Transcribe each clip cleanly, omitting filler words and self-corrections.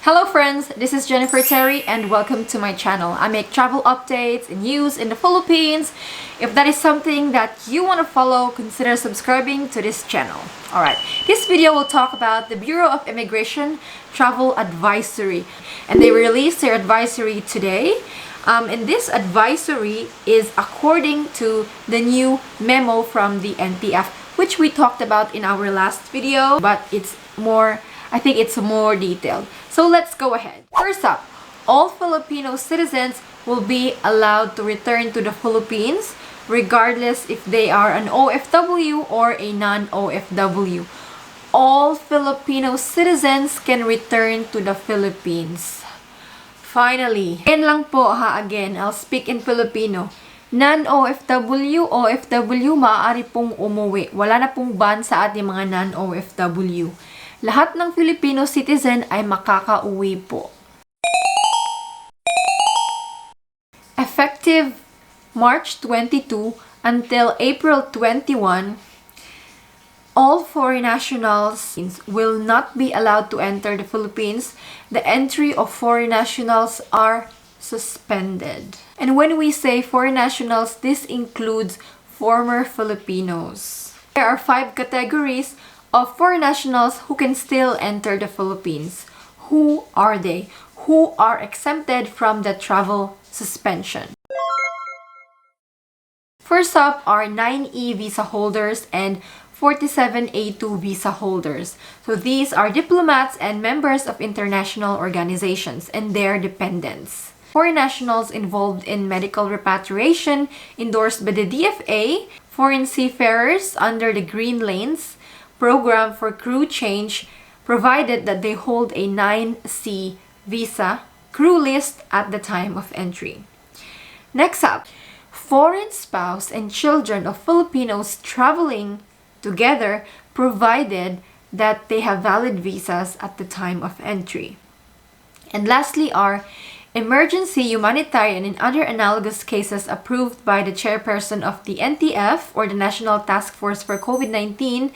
Hello friends, this is Jennifer Terri and welcome to my channel. I make travel updates and news in the Philippines. If that is something that you want to follow, consider subscribing to this channel. Alright, this video will talk about the Bureau of Immigration Travel Advisory. And they released their advisory today. And this advisory is according to the new memo from the NTF, which we talked about in our last video, but I think it's more detailed. So let's go ahead. First up, all Filipino citizens will be allowed to return to the Philippines regardless if they are an OFW or a non-OFW. All Filipino citizens can return to the Philippines. Finally, yan lang po ha, again, I'll speak in Filipino. Non-OFW, OFW, maaari pong umuwi. Wala na pong ban sa ating mga non-OFW. Lahat ng Filipino citizen ay makakauwi po. Effective March 22 until April 21, all foreign nationals will not be allowed to enter the Philippines. The entry of foreign nationals are suspended. And when we say foreign nationals, this includes former Filipinos. There are 5 categories of foreign nationals who can still enter the Philippines. Who are they? Who are exempted from the travel suspension? First up are 9E visa holders and 47A2 visa holders. So these are diplomats and members of international organizations and their dependents. Foreign nationals involved in medical repatriation endorsed by the DFA, foreign seafarers under the Green Lanes program for crew change, provided that they hold a 9C visa crew list at the time of entry. Next up, foreign spouse and children of Filipinos traveling together, provided that they have valid visas at the time of entry. And lastly are emergency, humanitarian, and other analogous cases approved by the chairperson of the NTF or the National Task Force for COVID-19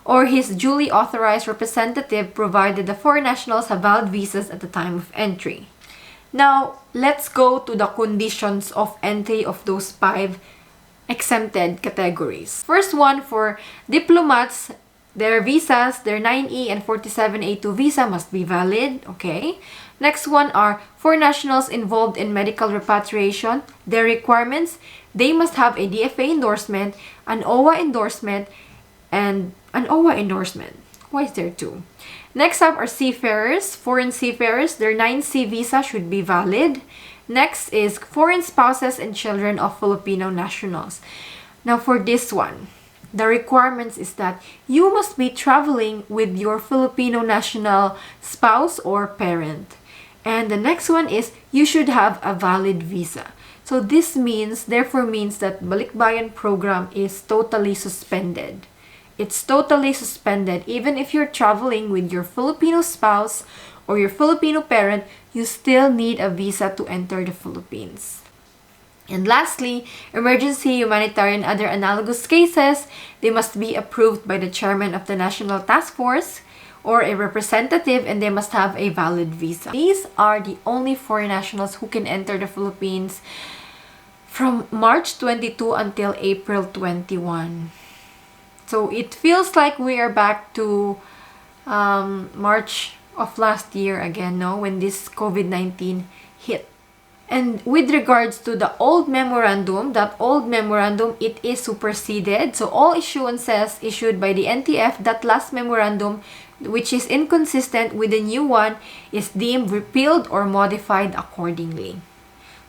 or his duly authorized representative, provided the foreign nationals have valid visas at the time of entry. Now, let's go to the conditions of entry of those 5 exempted categories. First one, for diplomats, their visas, their 9E and 47A2 visa must be valid, okay? Next one are foreign nationals involved in medical repatriation. Their requirements, they must have a DFA endorsement, an OWA endorsement, and an OWA endorsement. Why is there 2? Next up are seafarers, foreign seafarers. Their 9C visa should be valid. Next is foreign spouses and children of Filipino nationals. Now for this one, the requirements is that you must be traveling with your Filipino national spouse or parent. And the next one is you should have a valid visa. So this therefore means that Balikbayan program is totally suspended. It's totally suspended. Even if you're traveling with your Filipino spouse or your Filipino parent, you still need a visa to enter the Philippines. And lastly, emergency, humanitarian, other analogous cases, they must be approved by the chairman of the National Task Force or a representative, and they must have a valid visa. These are the only foreign nationals who can enter the Philippines from March 22 until April 21. So it feels like we are back to March of last year again, no? When this COVID-19 hit. And with regards to the old memorandum, it is superseded. So all issuances issued by the NTF, that last memorandum, which is inconsistent with the new one, is deemed repealed or modified accordingly.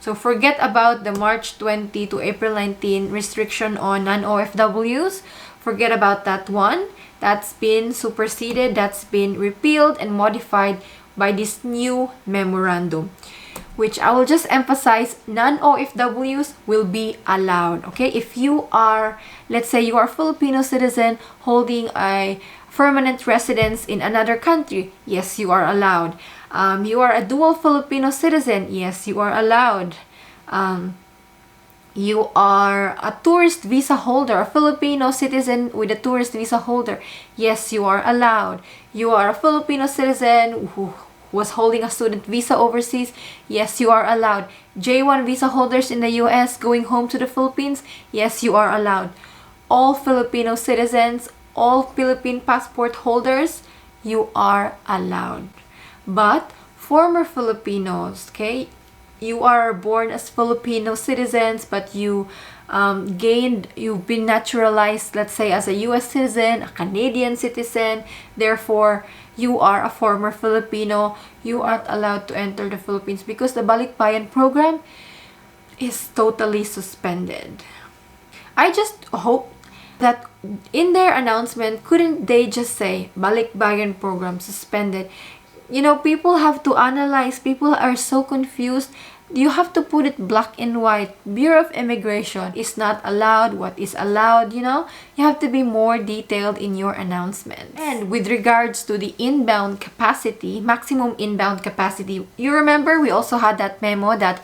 So forget about the March 20 to April 19 restriction on non-OFWs. Forget about that one. That's been superseded, that's been repealed and modified by this new memorandum, which I will just emphasize, non-OFWs will be allowed. Okay, if you are, let's say you are a Filipino citizen holding a permanent residence in another country, yes, you are allowed. You are a dual Filipino citizen, yes, you are allowed. You are a tourist visa holder, a Filipino citizen with a tourist visa holder, yes, you are allowed. You are a Filipino citizen who was holding a student visa overseas, yes, you are allowed. J1 visa holders in the US going home to the Philippines, yes, you are allowed. All Filipino citizens, all Philippine passport holders, you are allowed. But former Filipinos, okay, you are born as Filipino citizens, but you've been naturalized, let's say, as a US citizen, a Canadian citizen, therefore, you are a former Filipino, you aren't allowed to enter the Philippines because the Balikbayan program is totally suspended. I just hope that in their announcement, couldn't they just say Balikbayan program suspended? You know, people have to analyze. People are so confused. You have to put it black and white. Bureau of Immigration is not allowed. What is allowed, you know? You have to be more detailed in your announcement. And with regards to the inbound capacity, maximum inbound capacity, you remember we also had that memo that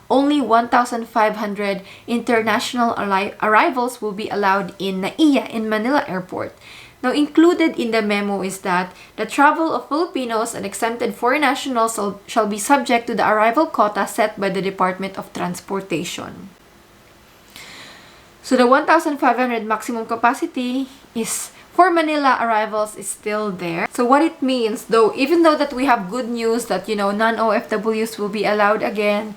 only 1,500 international arrivals will be allowed in NAIA, in Manila Airport. Now, included in the memo is that the travel of Filipinos and exempted foreign nationals shall be subject to the arrival quota set by the Department of Transportation. So the 1,500 maximum capacity is for Manila arrivals is still there. So what it means, though, even though that we have good news that, you know, non-OFWs will be allowed again,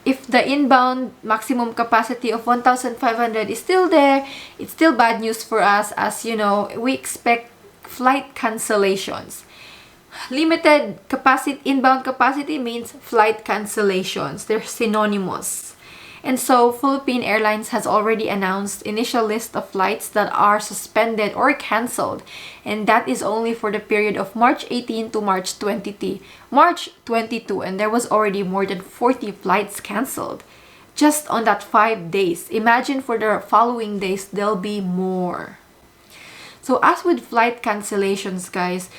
if the inbound maximum capacity of 1,500 is still there, it's still bad news for us, as you know, we expect flight cancellations. Limited capacity, inbound capacity means flight cancellations. They're synonymous. And so, Philippine Airlines has already announced initial list of flights that are suspended or cancelled. And that is only for the period of March 18 to March 22. And there was already more than 40 flights cancelled. Just on that 5 days. Imagine for the following days, there'll be more. So as with flight cancellations, guys,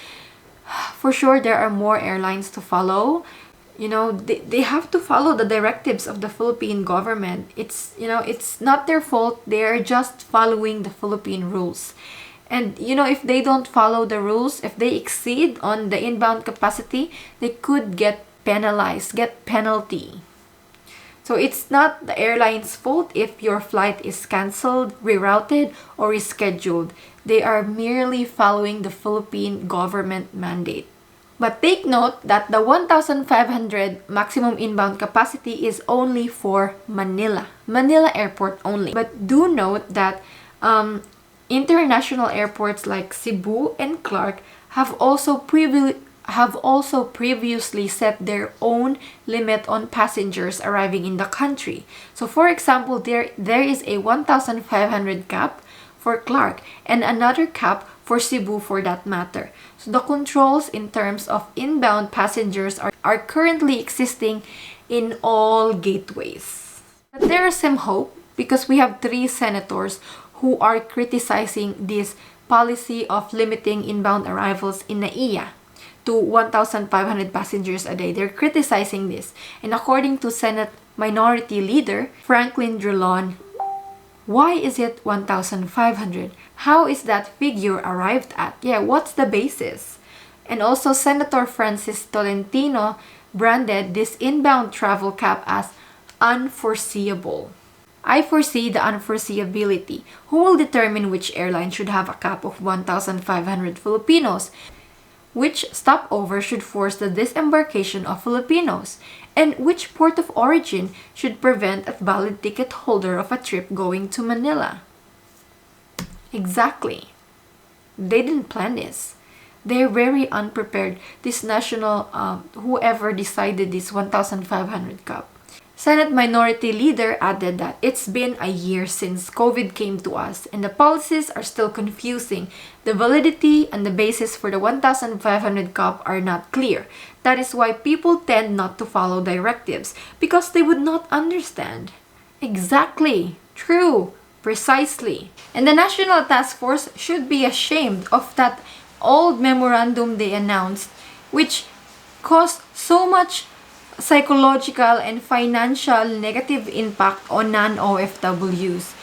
for sure there are more airlines to follow. You know, they have to follow the directives of the Philippine government. It's, you know, it's not their fault. They're just following the Philippine rules. And, you know, if they don't follow the rules, if they exceed on the inbound capacity, they could get penalized, get penalty. So it's not the airline's fault if your flight is cancelled, rerouted, or rescheduled. They are merely following the Philippine government mandate. But take note that the 1,500 maximum inbound capacity is only for Manila Airport only. But do note that international airports like Cebu and Clark have also previously set their own limit on passengers arriving in the country. So for example, there is a 1,500 cap for Clark and another cap for Cebu for that matter. So the controls in terms of inbound passengers are currently existing in all gateways. But there is some hope because we have 3 senators who are criticizing this policy of limiting inbound arrivals in NAIA to 1,500 passengers a day. They're criticizing this. And according to Senate Minority Leader Franklin Drilon, why is it 1,500? How is that figure arrived at? Yeah, what's the basis? And also Senator Francis Tolentino branded this inbound travel cap as unforeseeable. I foresee the unforeseeability. Who will determine which airline should have a cap of 1,500 Filipinos? Which stopover should force the disembarkation of Filipinos? And which port of origin should prevent a valid ticket holder of a trip going to Manila? Exactly. They didn't plan this. They're very unprepared. This national, whoever decided this 1,500 cap. Senate Minority Leader added that it's been a year since COVID came to us and the policies are still confusing. The validity and the basis for the 1,500 cap are not clear. That is why people tend not to follow directives because they would not understand. Exactly. True. Precisely. And the National Task Force should be ashamed of that old memorandum they announced, which caused so much psychological and financial negative impact on non-OFWs.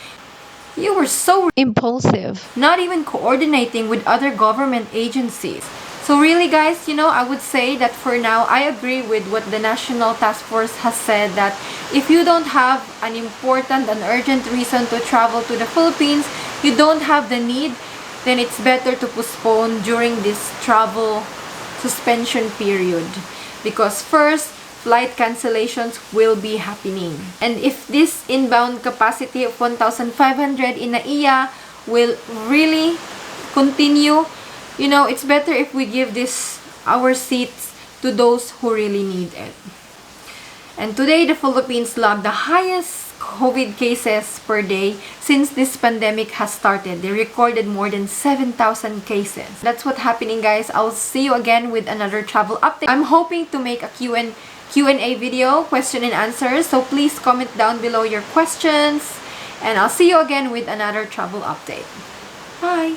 You were so impulsive, not even coordinating with other government agencies. So really guys, I would say that for now, I agree with what the National Task Force has said, that if you don't have an important and urgent reason to travel to the Philippines, you don't have the need, then it's better to postpone during this travel suspension period. Because first, flight cancellations will be happening. And if this inbound capacity of 1,500 in NAIA will really continue, it's better if we give our seats to those who really need it. And today, the Philippines logged the highest COVID cases per day since this pandemic has started. They recorded more than 7,000 cases. That's what's happening, guys. I'll see you again with another travel update. I'm hoping to make a Q&A video, question and answers. So please comment down below your questions. And I'll see you again with another travel update. Bye!